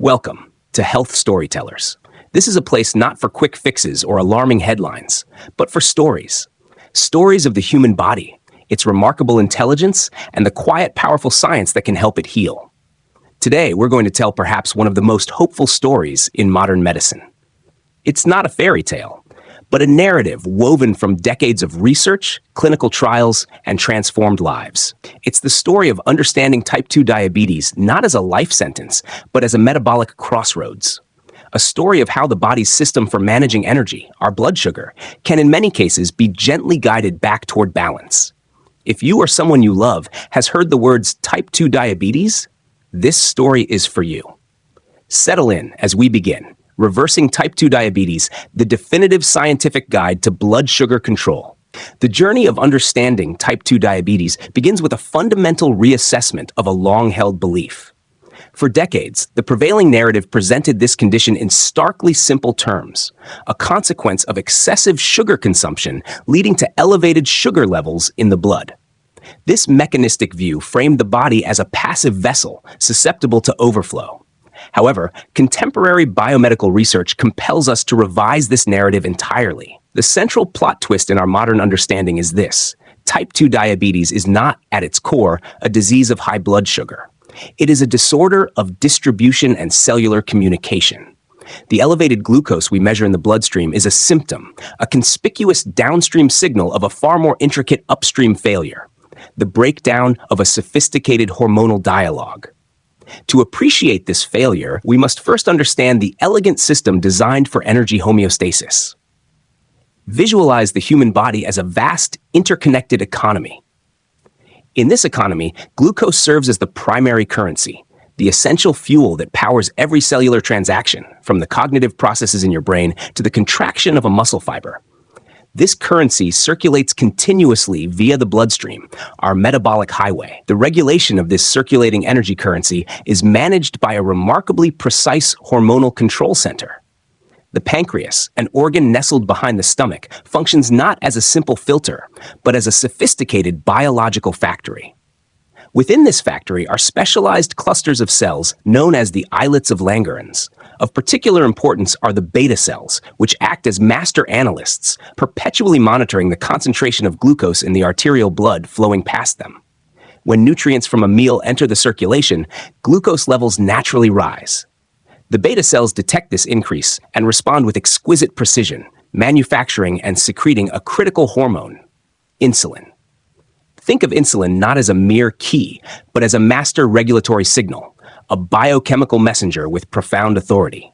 Welcome to Health Storytellers. This is a place not for quick fixes or alarming headlines, but for stories. Stories of the human body, its remarkable intelligence, and the quiet, powerful science that can help it heal. Today, we're going to tell perhaps one of the most hopeful stories in modern medicine. It's not a fairy tale, but a narrative woven from decades of research, clinical trials, and transformed lives. It's the story of understanding type 2 diabetes not as a life sentence, but as a metabolic crossroads. A story of how the body's system for managing energy, our blood sugar, can in many cases be gently guided back toward balance. If you or someone you love has heard the words type 2 diabetes, this story is for you. Settle in as we begin. Reversing Type 2 Diabetes, the definitive scientific guide to blood sugar control. The journey of understanding type 2 diabetes begins with a fundamental reassessment of a long-held belief. For decades, the prevailing narrative presented this condition in starkly simple terms, a consequence of excessive sugar consumption leading to elevated sugar levels in the blood. This mechanistic view framed the body as a passive vessel susceptible to overflow. However, contemporary biomedical research compels us to revise this narrative entirely. The central plot twist in our modern understanding is this: type 2 diabetes is not, at its core, a disease of high blood sugar. It is a disorder of distribution and cellular communication. The elevated glucose we measure in the bloodstream is a symptom, a conspicuous downstream signal of a far more intricate upstream failure, the breakdown of a sophisticated hormonal dialogue. To appreciate this failure, we must first understand the elegant system designed for energy homeostasis. Visualize the human body as a vast, interconnected economy. In this economy, glucose serves as the primary currency, the essential fuel that powers every cellular transaction, from the cognitive processes in your brain to the contraction of a muscle fiber. This currency circulates continuously via the bloodstream, our metabolic highway. The regulation of this circulating energy currency is managed by a remarkably precise hormonal control center. The pancreas, an organ nestled behind the stomach, functions not as a simple filter, but as a sophisticated biological factory. Within this factory are specialized clusters of cells known as the islets of Langerhans. Of particular importance are the beta cells, which act as master analysts, perpetually monitoring the concentration of glucose in the arterial blood flowing past them. When nutrients from a meal enter the circulation, glucose levels naturally rise. The beta cells detect this increase and respond with exquisite precision, manufacturing and secreting a critical hormone, insulin. Think of insulin not as a mere key, but as a master regulatory signal, a biochemical messenger with profound authority.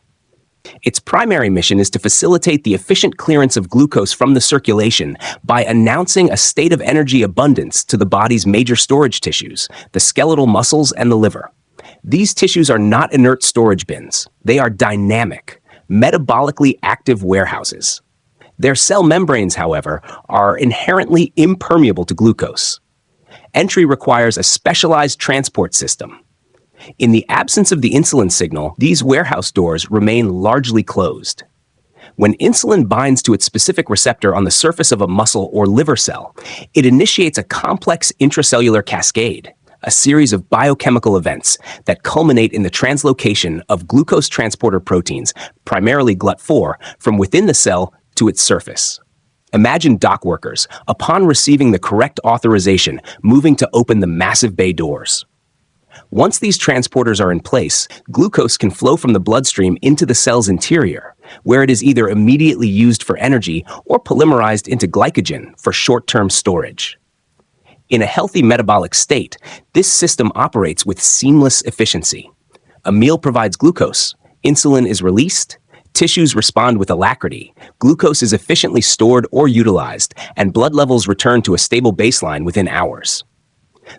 Its primary mission is to facilitate the efficient clearance of glucose from the circulation by announcing a state of energy abundance to the body's major storage tissues, the skeletal muscles and the liver. These tissues are not inert storage bins. They are dynamic, metabolically active warehouses. Their cell membranes, however, are inherently impermeable to glucose. Entry requires a specialized transport system. In the absence of the insulin signal, these warehouse doors remain largely closed. When insulin binds to its specific receptor on the surface of a muscle or liver cell, it initiates a complex intracellular cascade, a series of biochemical events that culminate in the translocation of glucose transporter proteins, primarily GLUT4, from within the cell to its surface. Imagine dock workers, upon receiving the correct authorization, moving to open the massive bay doors. Once these transporters are in place, glucose can flow from the bloodstream into the cell's interior, where it is either immediately used for energy or polymerized into glycogen for short-term storage. In a healthy metabolic state, this system operates with seamless efficiency. A meal provides glucose, insulin is released, tissues respond with alacrity, glucose is efficiently stored or utilized, and blood levels return to a stable baseline within hours.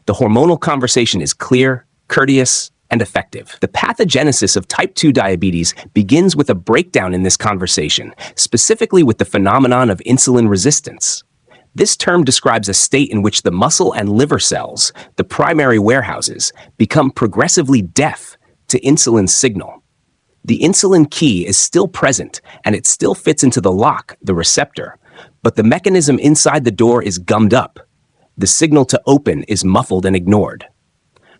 The hormonal conversation is clear, courteous, and effective. The pathogenesis of type 2 diabetes begins with a breakdown in this conversation, specifically with the phenomenon of insulin resistance. This term describes a state in which the muscle and liver cells, the primary warehouses, become progressively deaf to insulin's signal. The insulin key is still present, and it still fits into the lock, the receptor, but the mechanism inside the door is gummed up. The signal to open is muffled and ignored.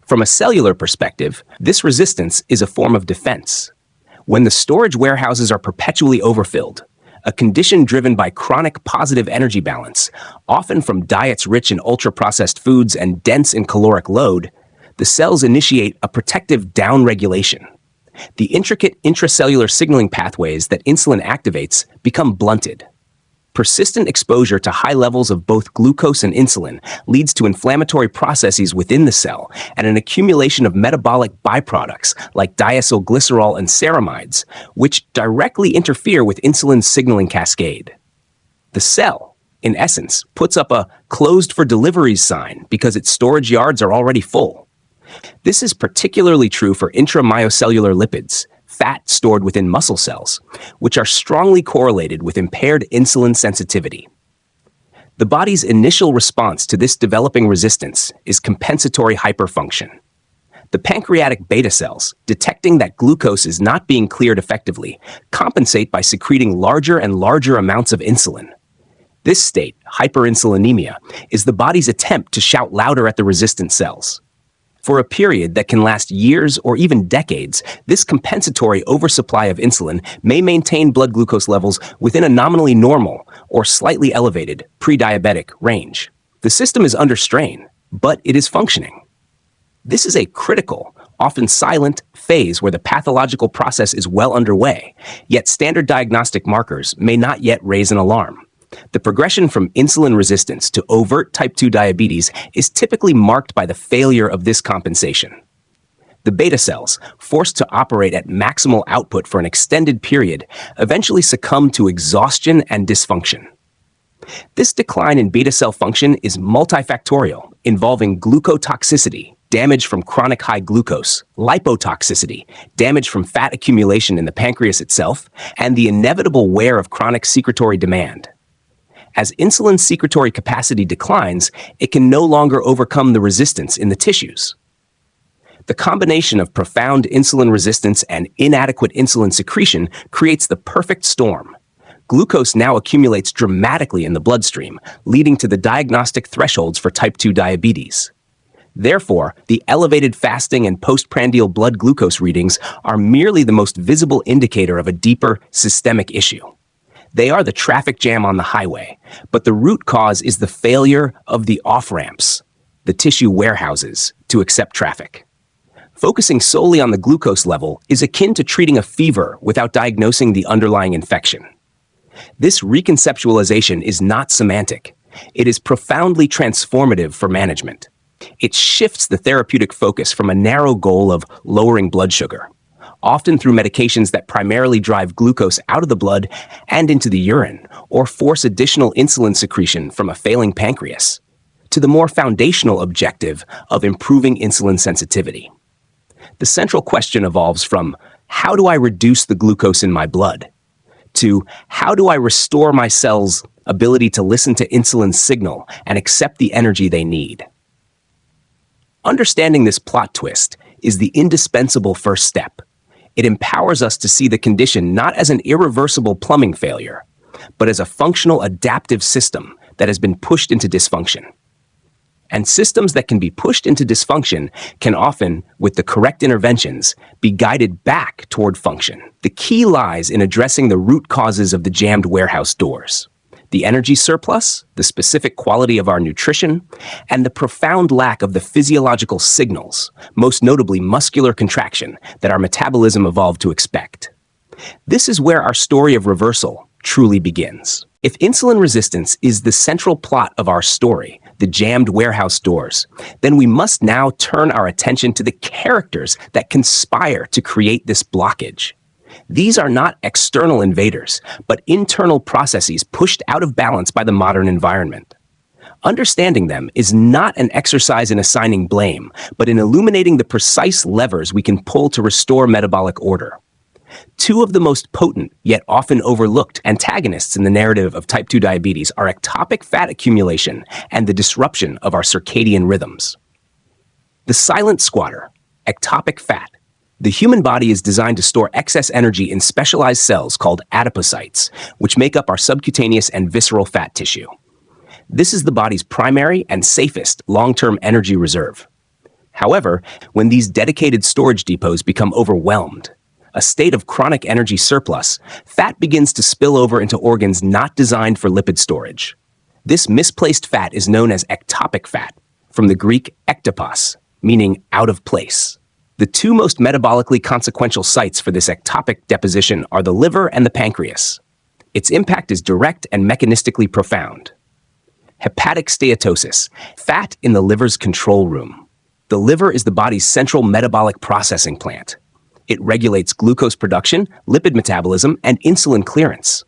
From a cellular perspective, this resistance is a form of defense. When the storage warehouses are perpetually overfilled, a condition driven by chronic positive energy balance, often from diets rich in ultra-processed foods and dense in caloric load, the cells initiate a protective downregulation. The intricate intracellular signaling pathways that insulin activates become blunted. Persistent exposure to high levels of both glucose and insulin leads to inflammatory processes within the cell and an accumulation of metabolic byproducts like diacylglycerol and ceramides, which directly interfere with insulin's signaling cascade. The cell, in essence, puts up a closed for deliveries sign because its storage yards are already full. This is particularly true for intramyocellular lipids, fat stored within muscle cells, which are strongly correlated with impaired insulin sensitivity. The body's initial response to this developing resistance is compensatory hyperfunction. The pancreatic beta cells, detecting that glucose is not being cleared effectively, compensate by secreting larger and larger amounts of insulin. This state, hyperinsulinemia, is the body's attempt to shout louder at the resistant cells. For a period that can last years or even decades, this compensatory oversupply of insulin may maintain blood glucose levels within a nominally normal or slightly elevated pre-diabetic range. The system is under strain, but it is functioning. This is a critical, often silent, phase where the pathological process is well underway, yet standard diagnostic markers may not yet raise an alarm. The progression from insulin resistance to overt type 2 diabetes is typically marked by the failure of this compensation. The beta cells, forced to operate at maximal output for an extended period, eventually succumb to exhaustion and dysfunction. This decline in beta cell function is multifactorial, involving glucotoxicity, damage from chronic high glucose, lipotoxicity, damage from fat accumulation in the pancreas itself, and the inevitable wear of chronic secretory demand. As insulin secretory capacity declines, it can no longer overcome the resistance in the tissues. The combination of profound insulin resistance and inadequate insulin secretion creates the perfect storm. Glucose now accumulates dramatically in the bloodstream, leading to the diagnostic thresholds for type 2 diabetes. Therefore, the elevated fasting and postprandial blood glucose readings are merely the most visible indicator of a deeper systemic issue. They are the traffic jam on the highway, but the root cause is the failure of the off-ramps, the tissue warehouses, to accept traffic. Focusing solely on the glucose level is akin to treating a fever without diagnosing the underlying infection. This reconceptualization is not semantic. It is profoundly transformative for management. It shifts the therapeutic focus from a narrow goal of lowering blood sugar, often through medications that primarily drive glucose out of the blood and into the urine, or force additional insulin secretion from a failing pancreas, to the more foundational objective of improving insulin sensitivity. The central question evolves from, how do I reduce the glucose in my blood? To, how do I restore my cells' ability to listen to insulin's signal and accept the energy they need? Understanding this plot twist is the indispensable first step. It empowers us to see the condition not as an irreversible plumbing failure, but as a functional adaptive system that has been pushed into dysfunction. And systems that can be pushed into dysfunction can often, with the correct interventions, be guided back toward function. The key lies in addressing the root causes of the jammed warehouse doors: the energy surplus, the specific quality of our nutrition, and the profound lack of the physiological signals, most notably muscular contraction, that our metabolism evolved to expect. This is where our story of reversal truly begins. If insulin resistance is the central plot of our story, the jammed warehouse doors, then we must now turn our attention to the characters that conspire to create this blockage. These are not external invaders, but internal processes pushed out of balance by the modern environment. Understanding them is not an exercise in assigning blame, but in illuminating the precise levers we can pull to restore metabolic order. Two of the most potent, yet often overlooked, antagonists in the narrative of type 2 diabetes are ectopic fat accumulation and the disruption of our circadian rhythms. The silent squatter, ectopic fat. The human body is designed to store excess energy in specialized cells called adipocytes, which make up our subcutaneous and visceral fat tissue. This is the body's primary and safest long-term energy reserve. However, when these dedicated storage depots become overwhelmed, a state of chronic energy surplus, fat begins to spill over into organs not designed for lipid storage. This misplaced fat is known as ectopic fat, from the Greek ektopos, meaning out of place. The two most metabolically consequential sites for this ectopic deposition are the liver and the pancreas. Its impact is direct and mechanistically profound. Hepatic steatosis, fat in the liver's control room. The liver is the body's central metabolic processing plant. It regulates glucose production, lipid metabolism, and insulin clearance.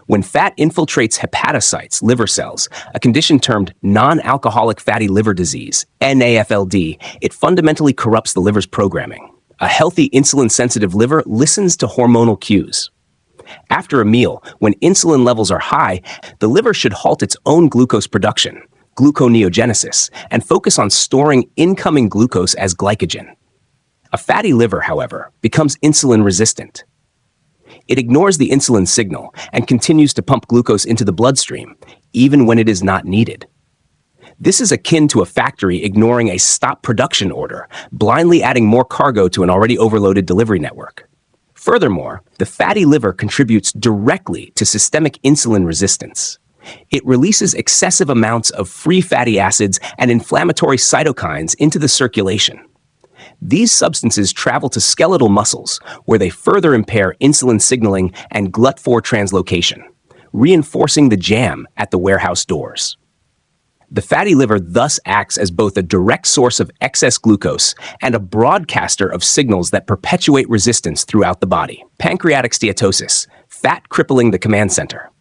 When fat infiltrates hepatocytes, liver cells, a condition termed non-alcoholic fatty liver disease, NAFLD, it fundamentally corrupts the liver's programming. A healthy insulin-sensitive liver listens to hormonal cues. After a meal, when insulin levels are high, the liver should halt its own glucose production, gluconeogenesis, and focus on storing incoming glucose as glycogen. A fatty liver, however, becomes insulin resistant. It ignores the insulin signal and continues to pump glucose into the bloodstream, even when it is not needed. This is akin to a factory ignoring a stop production order, blindly adding more cargo to an already overloaded delivery network. Furthermore, the fatty liver contributes directly to systemic insulin resistance. It releases excessive amounts of free fatty acids and inflammatory cytokines into the circulation. These substances travel to skeletal muscles, where they further impair insulin signaling and GLUT4 translocation, reinforcing the jam at the warehouse doors. The fatty liver thus acts as both a direct source of excess glucose and a broadcaster of signals that perpetuate resistance throughout the body. Pancreatic steatosis, fat crippling the command center.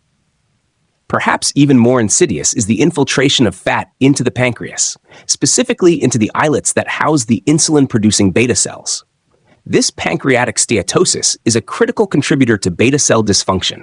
Perhaps even more insidious is the infiltration of fat into the pancreas, specifically into the islets that house the insulin-producing beta cells. This pancreatic steatosis is a critical contributor to beta cell dysfunction.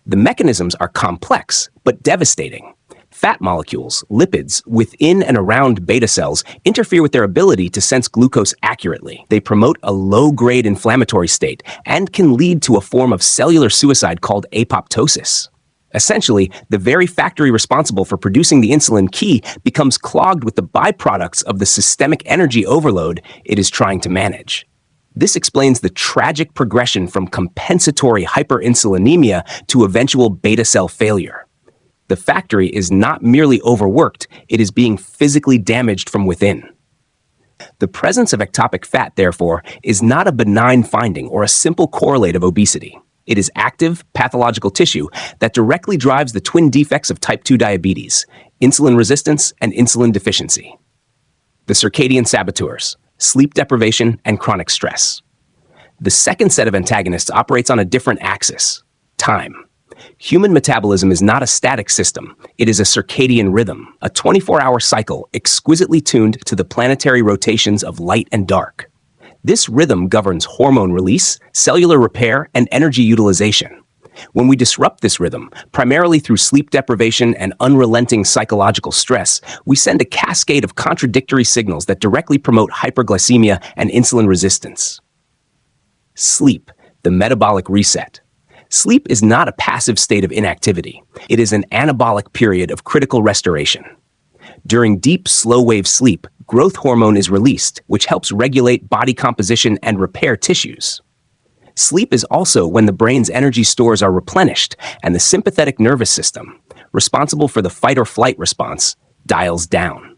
The mechanisms are complex but devastating. Fat molecules, lipids, within and around beta cells interfere with their ability to sense glucose accurately. They promote a low-grade inflammatory state and can lead to a form of cellular suicide called apoptosis. Essentially, the very factory responsible for producing the insulin key becomes clogged with the byproducts of the systemic energy overload it is trying to manage. This explains the tragic progression from compensatory hyperinsulinemia to eventual beta cell failure. The factory is not merely overworked, it is being physically damaged from within. The presence of ectopic fat, therefore, is not a benign finding or a simple correlate of obesity. It is active, pathological tissue that directly drives the twin defects of type 2 diabetes, insulin resistance and insulin deficiency. The circadian saboteurs, sleep deprivation and chronic stress. The second set of antagonists operates on a different axis, time. Human metabolism is not a static system. It is a circadian rhythm, a 24-hour cycle exquisitely tuned to the planetary rotations of light and dark. This rhythm governs hormone release, cellular repair, and energy utilization. When we disrupt this rhythm, primarily through sleep deprivation and unrelenting psychological stress, we send a cascade of contradictory signals that directly promote hyperglycemia and insulin resistance. Sleep, the metabolic reset. Sleep is not a passive state of inactivity. It is an anabolic period of critical restoration. During deep, slow-wave sleep, growth hormone is released, which helps regulate body composition and repair tissues. Sleep is also when the brain's energy stores are replenished and the sympathetic nervous system, responsible for the fight-or-flight response, dials down.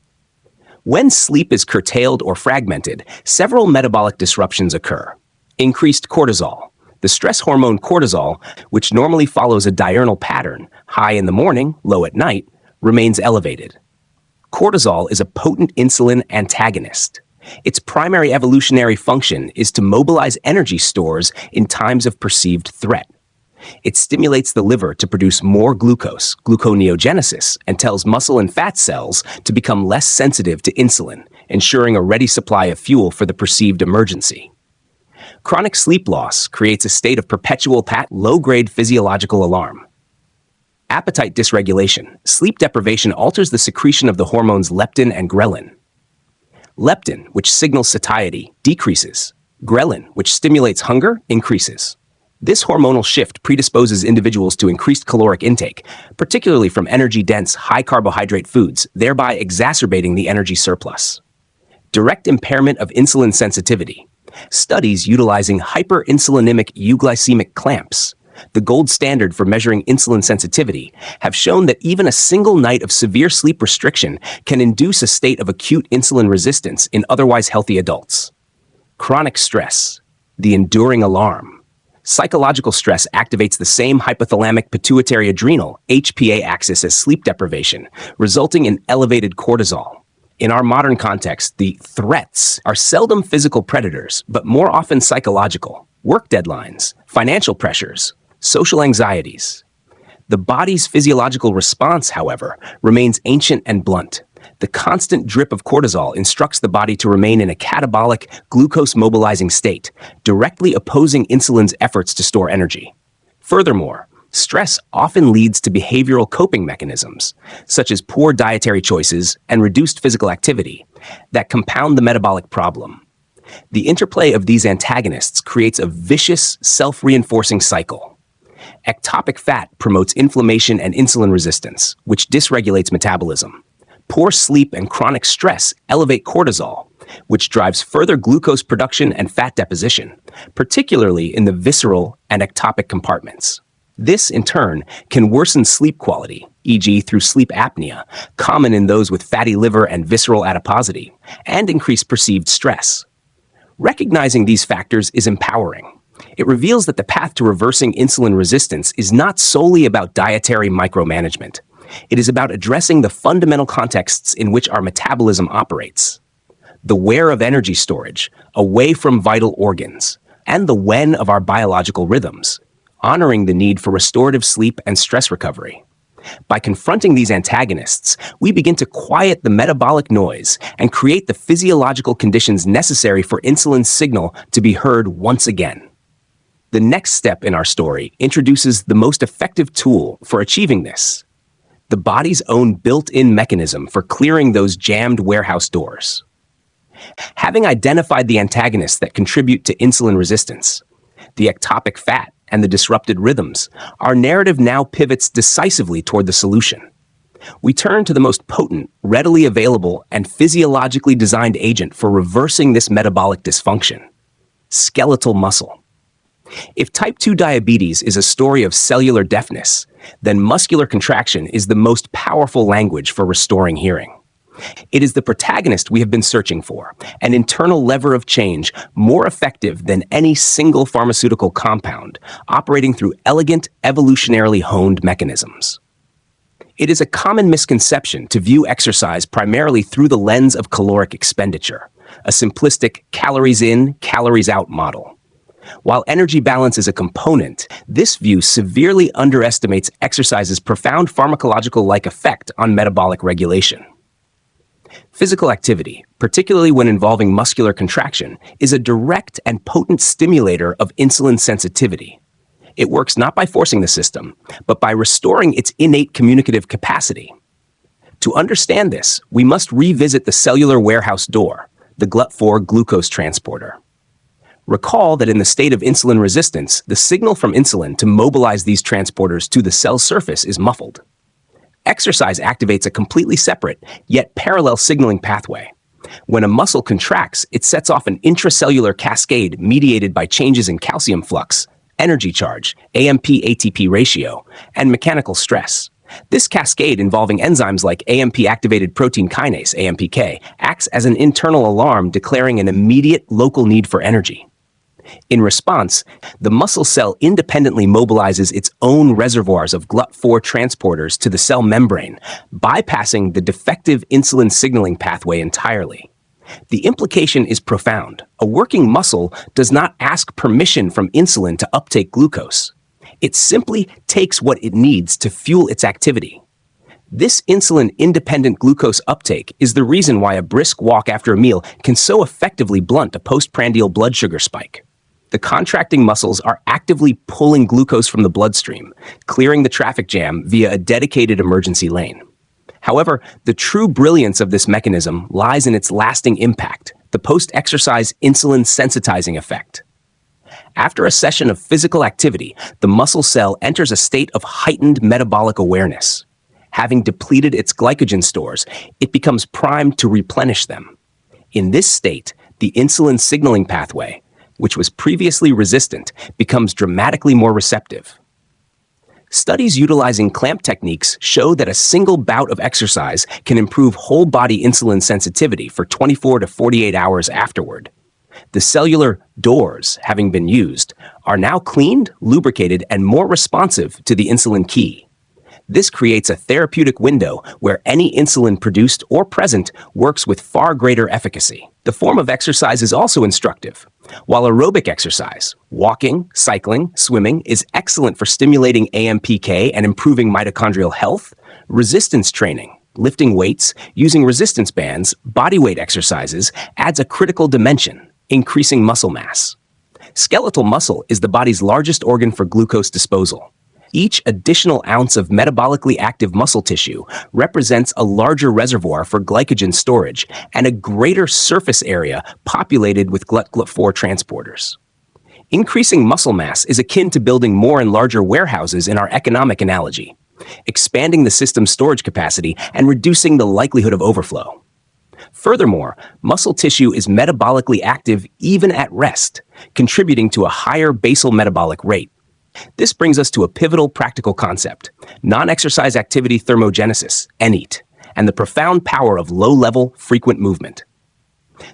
When sleep is curtailed or fragmented, several metabolic disruptions occur. Increased cortisol. The stress hormone cortisol, which normally follows a diurnal pattern, high in the morning, low at night, remains elevated. Cortisol is a potent insulin antagonist. Its primary evolutionary function is to mobilize energy stores in times of perceived threat. It stimulates the liver to produce more glucose, gluconeogenesis, and tells muscle and fat cells to become less sensitive to insulin, ensuring a ready supply of fuel for the perceived emergency. Chronic sleep loss creates a state of perpetual low-grade physiological alarm. Appetite dysregulation. Sleep deprivation alters the secretion of the hormones leptin and ghrelin. Leptin, which signals satiety, decreases. Ghrelin, which stimulates hunger, increases. This hormonal shift predisposes individuals to increased caloric intake, particularly from energy-dense, high-carbohydrate foods, thereby exacerbating the energy surplus. direct impairment of insulin sensitivity. Studies utilizing hyperinsulinemic euglycemic clamps, the gold standard for measuring insulin sensitivity, have shown that even a single night of severe sleep restriction can induce a state of acute insulin resistance in otherwise healthy adults. Chronic stress, the enduring alarm. Psychological stress activates the same hypothalamic pituitary adrenal HPA axis as sleep deprivation, resulting in elevated cortisol. In our modern context, the threats are seldom physical predators, but more often psychological. Work deadlines, financial pressures, social anxieties. The body's physiological response, however, remains ancient and blunt. The constant drip of cortisol instructs the body to remain in a catabolic, glucose-mobilizing state, directly opposing insulin's efforts to store energy. Furthermore, stress often leads to behavioral coping mechanisms, such as poor dietary choices and reduced physical activity, that compound the metabolic problem. The interplay of these antagonists creates a vicious, self-reinforcing cycle. Ectopic fat promotes inflammation and insulin resistance, which dysregulates metabolism. Poor sleep and chronic stress elevate cortisol, which drives further glucose production and fat deposition, particularly in the visceral and ectopic compartments. This, in turn, can worsen sleep quality, e.g. through sleep apnea, common in those with fatty liver and visceral adiposity, and increase perceived stress. Recognizing these factors is empowering. It reveals that the path to reversing insulin resistance is not solely about dietary micromanagement. It is about addressing the fundamental contexts in which our metabolism operates. The where of energy storage, away from vital organs, and the when of our biological rhythms, honoring the need for restorative sleep and stress recovery. By confronting these antagonists, we begin to quiet the metabolic noise and create the physiological conditions necessary for insulin's signal to be heard once again. The next step in our story introduces the most effective tool for achieving this: the body's own built-in mechanism for clearing those jammed warehouse doors. Having identified the antagonists that contribute to insulin resistance, the ectopic fat and the disrupted rhythms, our narrative now pivots decisively toward the solution. We turn to the most potent, readily available, and physiologically designed agent for reversing this metabolic dysfunction: skeletal muscle. If type 2 diabetes is a story of cellular deafness, then muscular contraction is the most powerful language for restoring hearing. It is the protagonist we have been searching for, an internal lever of change more effective than any single pharmaceutical compound, operating through elegant, evolutionarily honed mechanisms. It is a common misconception to view exercise primarily through the lens of caloric expenditure, a simplistic calories in, calories out model. While energy balance is a component, this view severely underestimates exercise's profound pharmacological-like effect on metabolic regulation. Physical activity, particularly when involving muscular contraction, is a direct and potent stimulator of insulin sensitivity. It works not by forcing the system, but by restoring its innate communicative capacity. To understand this, we must revisit the cellular warehouse door, the GLUT4 glucose transporter. Recall that in the state of insulin resistance, the signal from insulin to mobilize these transporters to the cell surface is muffled. Exercise activates a completely separate, yet parallel signaling pathway. When a muscle contracts, it sets off an intracellular cascade mediated by changes in calcium flux, energy charge, AMP-ATP ratio, and mechanical stress. This cascade, involving enzymes like AMP-activated protein kinase, AMPK, acts as an internal alarm declaring an immediate local need for energy. In response, the muscle cell independently mobilizes its own reservoirs of GLUT4 transporters to the cell membrane, bypassing the defective insulin signaling pathway entirely. The implication is profound. A working muscle does not ask permission from insulin to uptake glucose. It simply takes what it needs to fuel its activity. This insulin-independent glucose uptake is the reason why a brisk walk after a meal can so effectively blunt a postprandial blood sugar spike. The contracting muscles are actively pulling glucose from the bloodstream, clearing the traffic jam via a dedicated emergency lane. However, the true brilliance of this mechanism lies in its lasting impact, the post-exercise insulin sensitizing effect. After a session of physical activity, the muscle cell enters a state of heightened metabolic awareness. Having depleted its glycogen stores, it becomes primed to replenish them. In this state, the insulin signaling pathway, which was previously resistant, becomes dramatically more receptive. Studies utilizing clamp techniques show that a single bout of exercise can improve whole-body insulin sensitivity for 24 to 48 hours afterward. The cellular doors, having been used, are now cleaned, lubricated, and more responsive to the insulin key. This creates a therapeutic window where any insulin produced or present works with far greater efficacy. The form of exercise is also instructive. While aerobic exercise, walking, cycling, swimming, is excellent for stimulating AMPK and improving mitochondrial health, resistance training, lifting weights, using resistance bands, bodyweight exercises adds a critical dimension, increasing muscle mass. Skeletal muscle is the body's largest organ for glucose disposal. Each additional ounce of metabolically active muscle tissue represents a larger reservoir for glycogen storage and a greater surface area populated with GLUT4 transporters. Increasing muscle mass is akin to building more and larger warehouses in our economic analogy, expanding the system's storage capacity and reducing the likelihood of overflow. Furthermore, muscle tissue is metabolically active even at rest, contributing to a higher basal metabolic rate. This brings us to a pivotal practical concept, non-exercise activity thermogenesis, NEAT, and the profound power of low-level, frequent movement.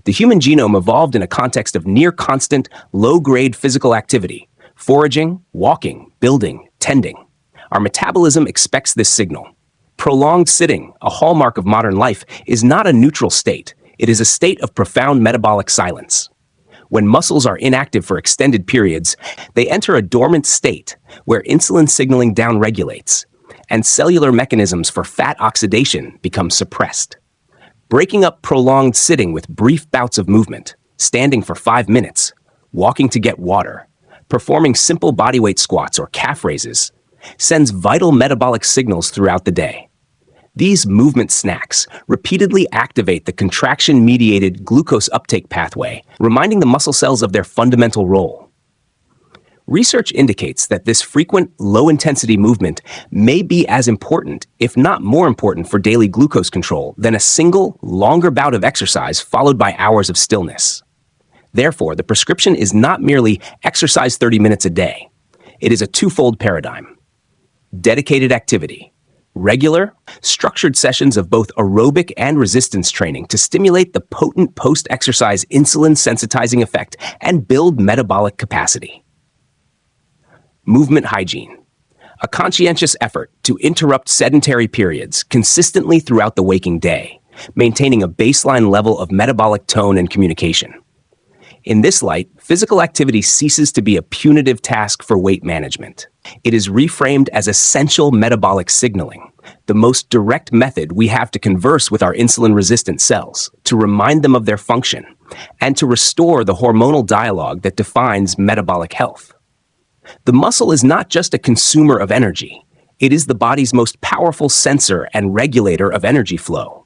The human genome evolved in a context of near-constant, low-grade physical activity, foraging, walking, building, tending. Our metabolism expects this signal. Prolonged sitting, a hallmark of modern life, is not a neutral state. It is a state of profound metabolic silence. When muscles are inactive for extended periods, they enter a dormant state where insulin signaling downregulates, and cellular mechanisms for fat oxidation become suppressed. Breaking up prolonged sitting with brief bouts of movement, standing for 5 minutes, walking to get water, performing simple bodyweight squats or calf raises, sends vital metabolic signals throughout the day. These movement snacks repeatedly activate the contraction-mediated glucose uptake pathway, reminding the muscle cells of their fundamental role. Research indicates that this frequent, low-intensity movement may be as important, if not more important, for daily glucose control than a single, longer bout of exercise followed by hours of stillness. Therefore, the prescription is not merely exercise 30 minutes a day. It is a twofold paradigm. Dedicated activity. Regular, structured sessions of both aerobic and resistance training to stimulate the potent post-exercise insulin sensitizing effect and build metabolic capacity. Movement hygiene. A conscientious effort to interrupt sedentary periods consistently throughout the waking day, maintaining a baseline level of metabolic tone and communication. In this light, physical activity ceases to be a punitive task for weight management. It is reframed as essential metabolic signaling, the most direct method we have to converse with our insulin-resistant cells, to remind them of their function, and to restore the hormonal dialogue that defines metabolic health. The muscle is not just a consumer of energy. It is the body's most powerful sensor and regulator of energy flow.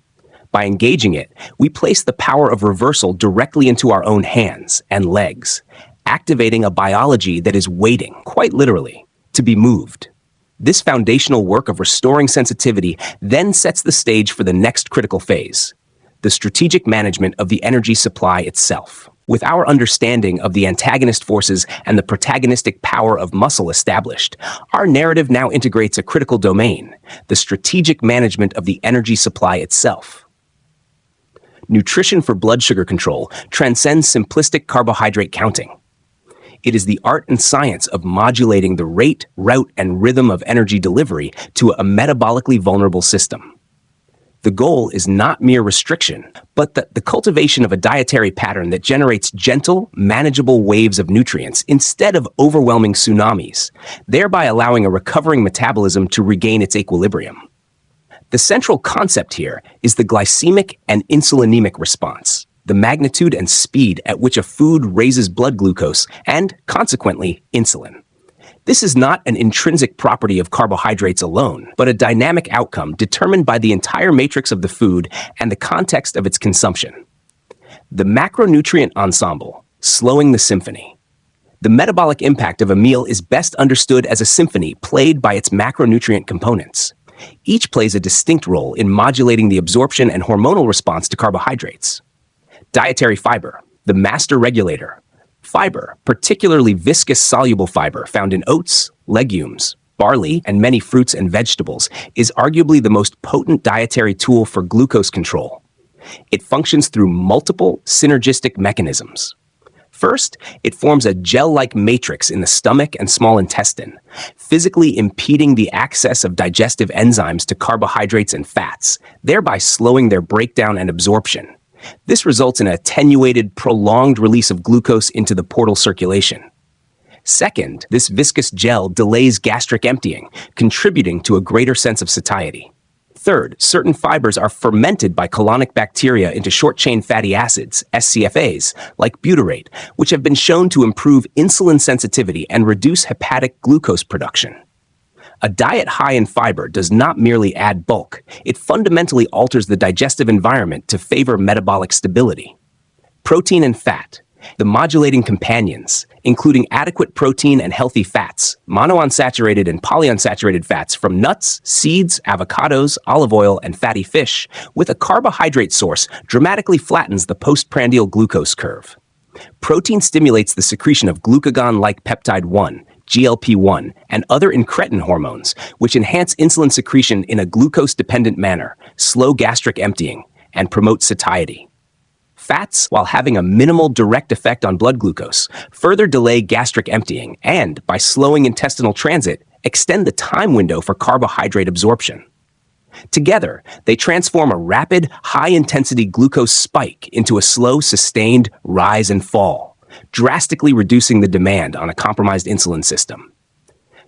By engaging it, we place the power of reversal directly into our own hands and legs, activating a biology that is waiting, quite literally, to be moved. This foundational work of restoring sensitivity then sets the stage for the next critical phase, the strategic management of the energy supply itself. With our understanding of the antagonist forces and the protagonistic power of muscle established, our narrative now integrates a critical domain, the strategic management of the energy supply itself. Nutrition for blood sugar control transcends simplistic carbohydrate counting. It is the art and science of modulating the rate, route, and rhythm of energy delivery to a metabolically vulnerable system. The goal is not mere restriction, but the cultivation of a dietary pattern that generates gentle, manageable waves of nutrients instead of overwhelming tsunamis, thereby allowing a recovering metabolism to regain its equilibrium. The central concept here is the glycemic and insulinemic response, the magnitude and speed at which a food raises blood glucose and, consequently, insulin. This is not an intrinsic property of carbohydrates alone, but a dynamic outcome determined by the entire matrix of the food and the context of its consumption. The macronutrient ensemble, slowing the symphony. The metabolic impact of a meal is best understood as a symphony played by its macronutrient components. Each plays a distinct role in modulating the absorption and hormonal response to carbohydrates. Dietary fiber, the master regulator. Fiber, particularly viscous soluble fiber found in oats, legumes, barley, and many fruits and vegetables, is arguably the most potent dietary tool for glucose control. It functions through multiple synergistic mechanisms. First, it forms a gel-like matrix in the stomach and small intestine, physically impeding the access of digestive enzymes to carbohydrates and fats, thereby slowing their breakdown and absorption. This results in an attenuated, prolonged release of glucose into the portal circulation. Second, this viscous gel delays gastric emptying, contributing to a greater sense of satiety. Third, certain fibers are fermented by colonic bacteria into short-chain fatty acids, SCFAs, like butyrate, which have been shown to improve insulin sensitivity and reduce hepatic glucose production. A diet high in fiber does not merely add bulk, it fundamentally alters the digestive environment to favor metabolic stability. Protein and fat, the modulating companions, including adequate protein and healthy fats, monounsaturated and polyunsaturated fats from nuts, seeds, avocados, olive oil, and fatty fish, with a carbohydrate source dramatically flattens the postprandial glucose curve. Protein stimulates the secretion of glucagon-like peptide 1, GLP-1, and other incretin hormones, which enhance insulin secretion in a glucose-dependent manner, slow gastric emptying, and promote satiety. Fats, while having a minimal direct effect on blood glucose, further delay gastric emptying and, by slowing intestinal transit, extend the time window for carbohydrate absorption. Together, they transform a rapid, high-intensity glucose spike into a slow, sustained rise and fall, drastically reducing the demand on a compromised insulin system.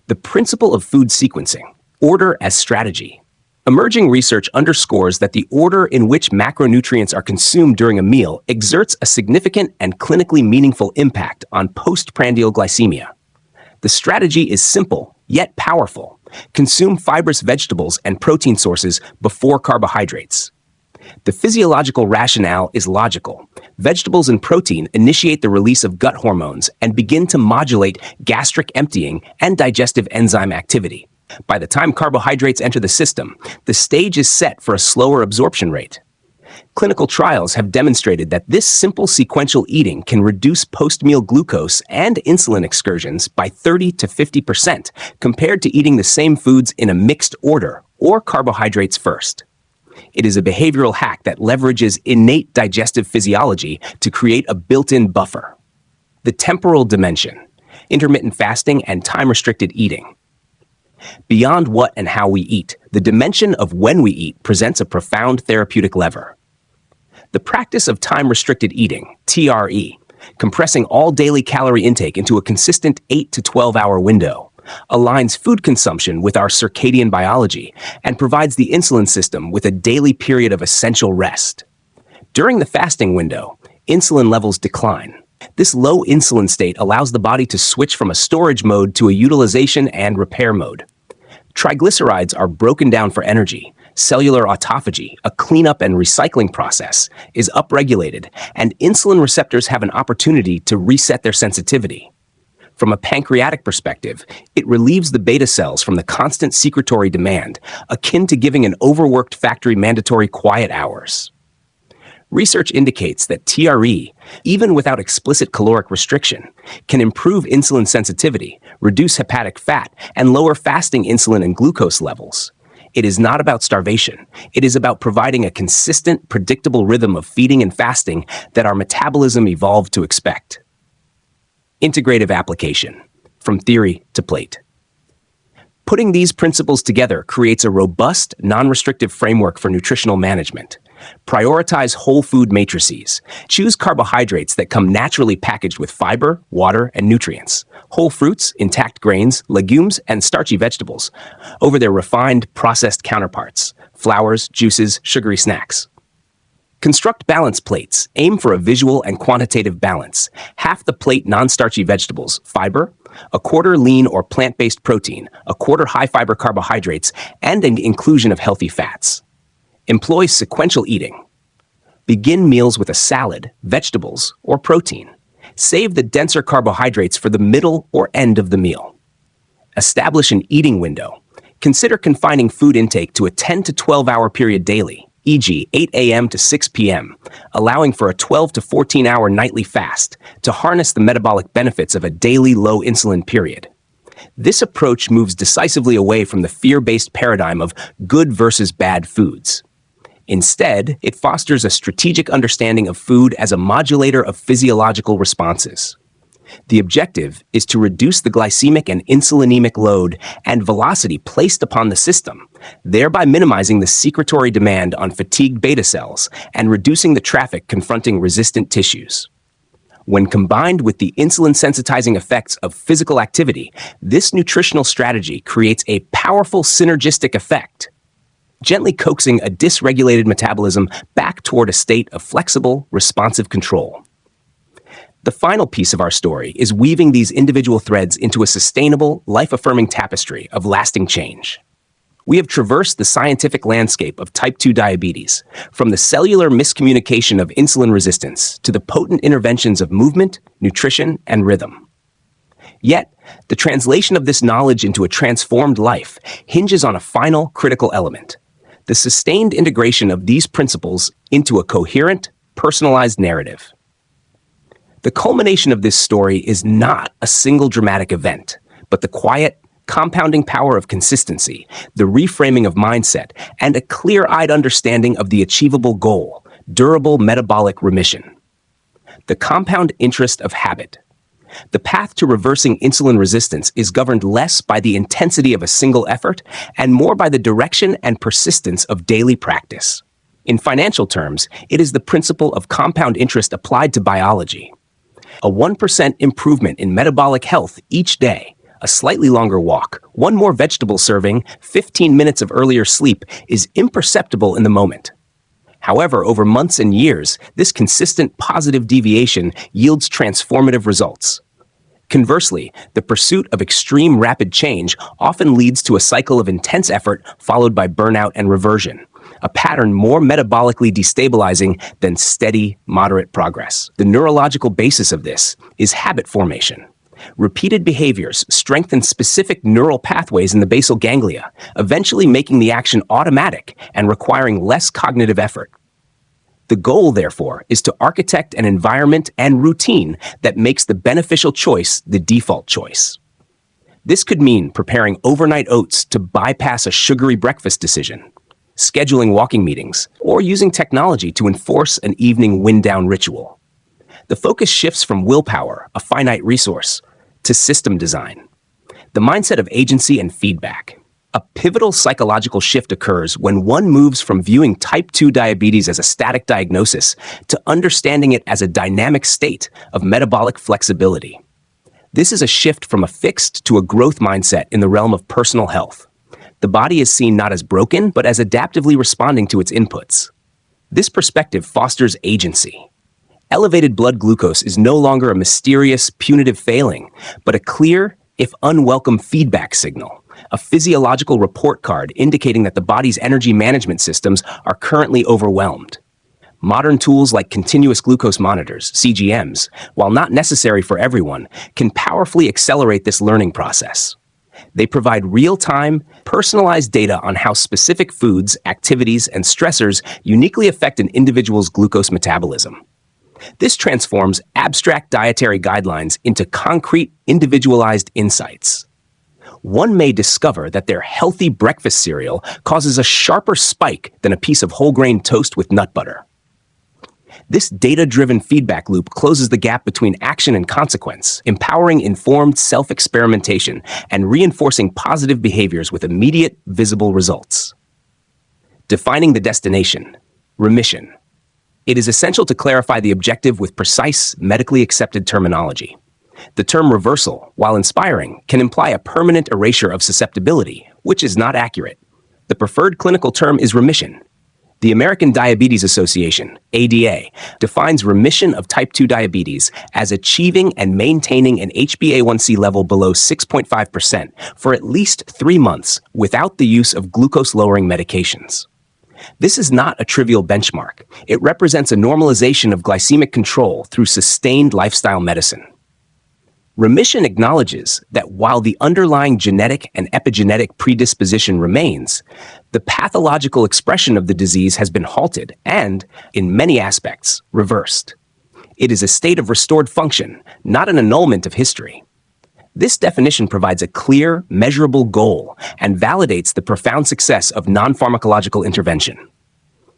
The principle of food sequencing, order as strategy. Emerging research underscores that the order in which macronutrients are consumed during a meal exerts a significant and clinically meaningful impact on postprandial glycemia. The strategy is simple, yet powerful. Consume fibrous vegetables and protein sources before carbohydrates. The physiological rationale is logical. Vegetables and protein initiate the release of gut hormones and begin to modulate gastric emptying and digestive enzyme activity. By the time carbohydrates enter the system, the stage is set for a slower absorption rate. Clinical trials have demonstrated that this simple sequential eating can reduce post-meal glucose and insulin excursions by 30 to 50% compared to eating the same foods in a mixed order or carbohydrates first. It is a behavioral hack that leverages innate digestive physiology to create a built-in buffer. The temporal dimension, intermittent fasting and time-restricted eating. Beyond what and how we eat, the dimension of when we eat presents a profound therapeutic lever. The practice of time-restricted eating, TRE, compressing all daily calorie intake into a consistent 8 to 12-hour window, aligns food consumption with our circadian biology and provides the insulin system with a daily period of essential rest. During the fasting window, insulin levels decline. This low insulin state allows the body to switch from a storage mode to a utilization and repair mode. Triglycerides are broken down for energy. Cellular autophagy, a cleanup and recycling process, is upregulated, and insulin receptors have an opportunity to reset their sensitivity. From a pancreatic perspective, it relieves the beta cells from the constant secretory demand, akin to giving an overworked factory mandatory quiet hours. Research indicates that TRE, even without explicit caloric restriction, can improve insulin sensitivity, reduce hepatic fat, and lower fasting insulin and glucose levels. It is not about starvation. It is about providing a consistent, predictable rhythm of feeding and fasting that our metabolism evolved to expect. Integrative application, from theory to plate. Putting these principles together creates a robust, non-restrictive framework for nutritional management. Prioritize whole food matrices. Choose carbohydrates that come naturally packaged with fiber, water, and nutrients. Whole fruits, intact grains, legumes, and starchy vegetables over their refined, processed counterparts, flours, juices, sugary snacks. Construct balance plates. Aim for a visual and quantitative balance. Half the plate non-starchy vegetables, fiber, a quarter lean or plant-based protein, a quarter high-fiber carbohydrates, and an inclusion of healthy fats. Employ sequential eating. Begin meals with a salad, vegetables, or protein. Save the denser carbohydrates for the middle or end of the meal. Establish an eating window. Consider confining food intake to a 10 to 12 hour period daily. e.g. 8 a.m. to 6 p.m., allowing for a 12 to 14-hour nightly fast to harness the metabolic benefits of a daily low insulin period. This approach moves decisively away from the fear-based paradigm of good versus bad foods. Instead, it fosters a strategic understanding of food as a modulator of physiological responses. The objective is to reduce the glycemic and insulinemic load and velocity placed upon the system, thereby minimizing the secretory demand on fatigued beta cells and reducing the traffic confronting resistant tissues. When combined with the insulin-sensitizing effects of physical activity, this nutritional strategy creates a powerful synergistic effect, gently coaxing a dysregulated metabolism back toward a state of flexible, responsive control. The final piece of our story is weaving these individual threads into a sustainable, life-affirming tapestry of lasting change. We have traversed the scientific landscape of type 2 diabetes, from the cellular miscommunication of insulin resistance to the potent interventions of movement, nutrition, and rhythm. Yet, the translation of this knowledge into a transformed life hinges on a final critical element: the sustained integration of these principles into a coherent, personalized narrative. The culmination of this story is not a single dramatic event, but the quiet, compounding power of consistency, the reframing of mindset, and a clear-eyed understanding of the achievable goal: durable metabolic remission. The compound interest of habit. The path to reversing insulin resistance is governed less by the intensity of a single effort and more by the direction and persistence of daily practice. In financial terms, it is the principle of compound interest applied to biology. A 1% improvement in metabolic health each day, a slightly longer walk, one more vegetable serving, 15 minutes of earlier sleep is imperceptible in the moment. However, over months and years, this consistent positive deviation yields transformative results. Conversely, the pursuit of extreme rapid change often leads to a cycle of intense effort followed by burnout and reversion, a pattern more metabolically destabilizing than steady, moderate progress. The neurological basis of this is habit formation. Repeated behaviors strengthen specific neural pathways in the basal ganglia, eventually making the action automatic and requiring less cognitive effort. The goal, therefore, is to architect an environment and routine that makes the beneficial choice the default choice. This could mean preparing overnight oats to bypass a sugary breakfast decision, scheduling walking meetings, or using technology to enforce an evening wind-down ritual. The focus shifts from willpower, a finite resource, to system design, the mindset of agency and feedback. A pivotal psychological shift occurs when one moves from viewing type 2 diabetes as a static diagnosis to understanding it as a dynamic state of metabolic flexibility. This is a shift from a fixed to a growth mindset in the realm of personal health. The body is seen not as broken, but as adaptively responding to its inputs. This perspective fosters agency. Elevated blood glucose is no longer a mysterious, punitive failing, but a clear, if unwelcome, feedback signal, a physiological report card indicating that the body's energy management systems are currently overwhelmed. Modern tools like continuous glucose monitors, CGMs, while not necessary for everyone, can powerfully accelerate this learning process. They provide real-time, personalized data on how specific foods, activities, and stressors uniquely affect an individual's glucose metabolism. This transforms abstract dietary guidelines into concrete, individualized insights. One may discover that their healthy breakfast cereal causes a sharper spike than a piece of whole-grain toast with nut butter. This data-driven feedback loop closes the gap between action and consequence, empowering informed self-experimentation and reinforcing positive behaviors with immediate, visible results. Defining the destination, remission. It is essential to clarify the objective with precise, medically accepted terminology. The term reversal, while inspiring, can imply a permanent erasure of susceptibility, which is not accurate. The preferred clinical term is remission. The American Diabetes Association, ADA, defines remission of type 2 diabetes as achieving and maintaining an HbA1c level below 6.5% for at least 3 months without the use of glucose-lowering medications. This is not a trivial benchmark. It represents a normalization of glycemic control through sustained lifestyle medicine. Remission acknowledges that while the underlying genetic and epigenetic predisposition remains, The pathological expression of the disease has been halted and, in many aspects, reversed. It is a state of restored function, not an annulment of history. This definition provides a clear, measurable goal and validates the profound success of non-pharmacological intervention.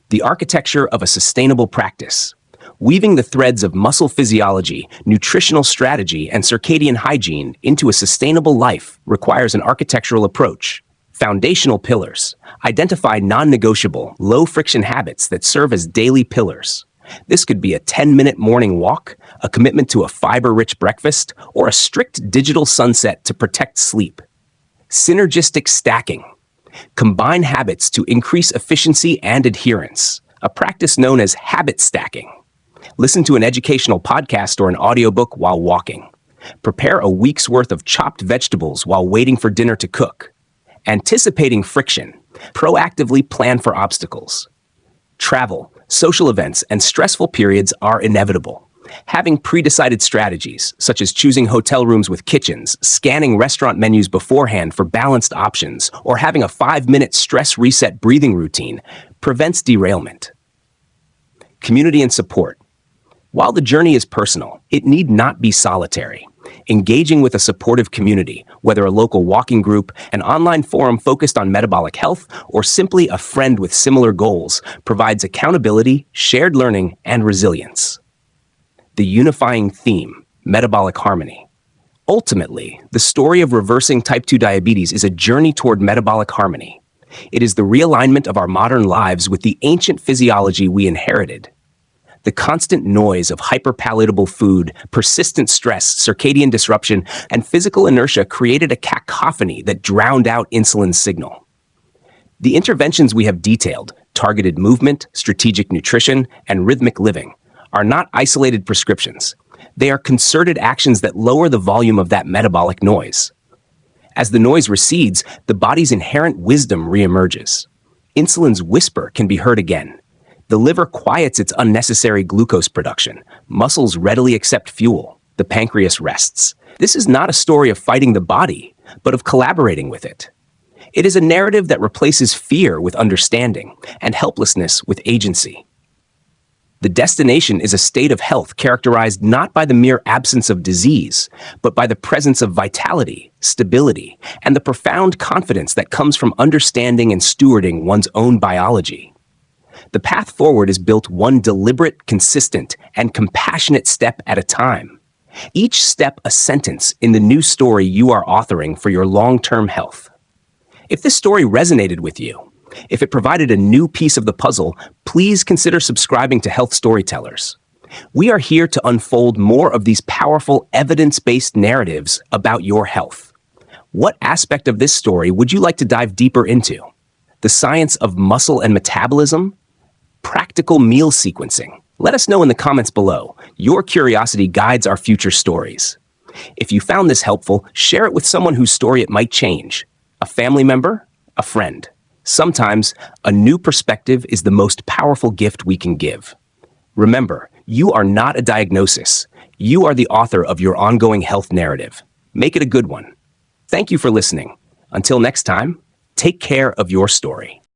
The architecture of a sustainable practice. Weaving the threads of muscle physiology, nutritional strategy, and circadian hygiene into a sustainable life requires an architectural approach. Foundational pillars. Identify non-negotiable, low-friction habits that serve as daily pillars. This could be a 10-minute morning walk, a commitment to a fiber-rich breakfast, or a strict digital sunset to protect sleep. Synergistic stacking. Combine habits to increase efficiency and adherence, a practice known as habit stacking. Listen to an educational podcast or an audiobook while walking. Prepare a week's worth of chopped vegetables while waiting for dinner to cook. Anticipating friction. Proactively plan for obstacles. Travel, social events, and stressful periods are inevitable. Having pre-decided strategies, such as choosing hotel rooms with kitchens, scanning restaurant menus beforehand for balanced options, or having a 5-minute stress reset breathing routine, prevents derailment. Community and support. While the journey is personal, it need not be solitary. Engaging with a supportive community, whether a local walking group, an online forum focused on metabolic health, or simply a friend with similar goals, provides accountability, shared learning, and resilience. The unifying theme, metabolic harmony. Ultimately, the story of reversing type 2 diabetes is a journey toward metabolic harmony. It is the realignment of our modern lives with the ancient physiology we inherited. The constant noise of hyperpalatable food, persistent stress, circadian disruption, and physical inertia created a cacophony that drowned out insulin's signal. The interventions we have detailed, targeted movement, strategic nutrition, and rhythmic living, are not isolated prescriptions. They are concerted actions that lower the volume of that metabolic noise. As the noise recedes, the body's inherent wisdom reemerges. Insulin's whisper can be heard again. The liver quiets its unnecessary glucose production. Muscles readily accept fuel. The pancreas rests. This is not a story of fighting the body, but of collaborating with it. It is a narrative that replaces fear with understanding and helplessness with agency. The destination is a state of health characterized not by the mere absence of disease, but by the presence of vitality, stability, and the profound confidence that comes from understanding and stewarding one's own biology. The path forward is built one deliberate, consistent, and compassionate step at a time. Each step a sentence in the new story you are authoring for your long-term health. If this story resonated with you, if it provided a new piece of the puzzle, please consider subscribing to Health Storytellers. We are here to unfold more of these powerful, evidence-based narratives about your health. What aspect of this story would you like to dive deeper into? The science of muscle and metabolism? Practical meal sequencing? Let us know in the comments below. Your curiosity guides our future stories. If you found this helpful, share it with someone whose story it might change. A family member? A friend? Sometimes, a new perspective is the most powerful gift we can give. Remember, you are not a diagnosis. You are the author of your ongoing health narrative. Make it a good one. Thank you for listening. Until next time, take care of your story.